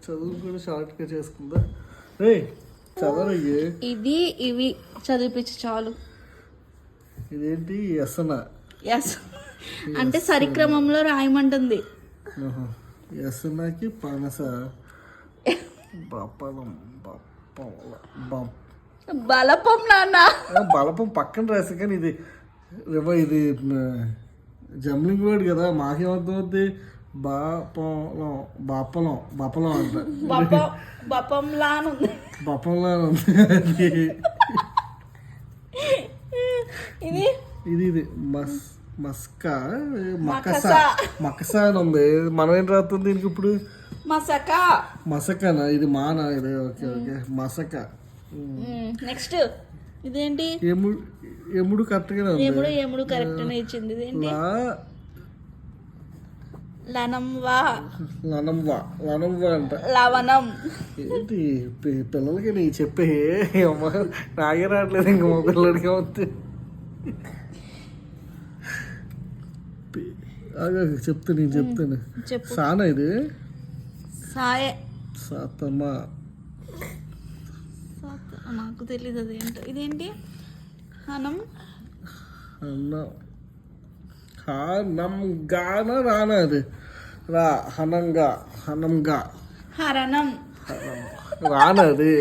చదువు కూడా షార్ట్గా చేసుకుందా. రే చదవయ్యే. ఇవి చదివిపించి చాలు. ఇదేంటి ఎస్సనా? ఎస్ అంటే సరిక్రమంలో రాయమంటుంది. ఎస్సనాకి పనస బలపం నాన్న. బలపం పక్కన రాసి కానీ ఇది ఇది జంబ్లింగ్ వర్డ్ కదా, మాకేమర్థం అవుద్ది. బపలం అంట. బపంలా ఉంది. బపంలా ఉంది. ఇది ఇది మస్కా మకసా అని ఉంది. మనం ఏం రాస్తుంది దీనికి ఇప్పుడు? మసకనా? ఇది మానా? ఇది ఓకే ఓకే మసక. నెక్స్ట్ ఇదేంటి? ఎముడు కరెక్ట్గా ఎముడు కరెక్ట్ గా ఇచ్చింది. ఇదేంటి? లనంవా అంట. లవణం. ఏంటి పిల్లలకి నీ చెప్పే నాగే రావట్లేదు ఇంక మా పిల్లడికి వస్తే. చెప్తాను. సానా ఇది సాతమ్మా. నాకు తెలీదు అదేంటో. ఇదేంటి? రానా అది హనంగా హరణం రానది.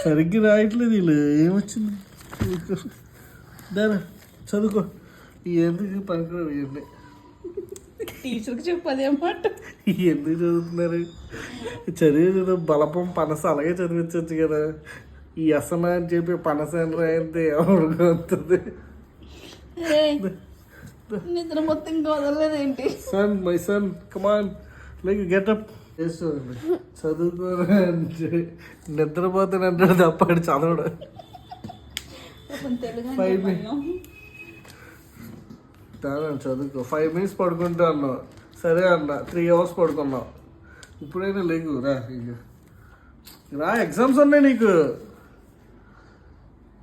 సరిగ్గా రాయట్లేదు వీళ్ళు. ఏమొచ్చింది? దాని చదువుకో. ఎందుకు పనికిరావు ఇవన్నీ. టీచర్కి చెప్పదేమాట. ఎందుకు చదువుతున్నారు? చదివేది బలపం పనస అలాగే చదివించవచ్చు కదా. ఈ అసన అని చెప్పి పనస అని రాయితే ఎవరికి వస్తుంది? నిద్ర మొత్తం ఇంకా వదలలేదు ఏంటి? My son come on like getup చదువుకో. నిద్రపోతానంటాడు తప్ప చదవడు. 5 చదువుకో. 5 minutes పడుకుంటా అన్నావు. సరే అన్న 3 hours పడుకున్నావు. ఇప్పుడైనా లేకు రా. ఎగ్జామ్స్ ఉన్నాయి నీకు.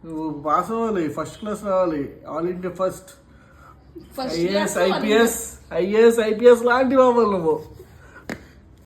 నువ్వు పాస్ అవ్వాలి, ఫస్ట్ క్లాస్ రావాలి, all India first. IAS IPS లాంటివి అవ్వాలి నువ్వు.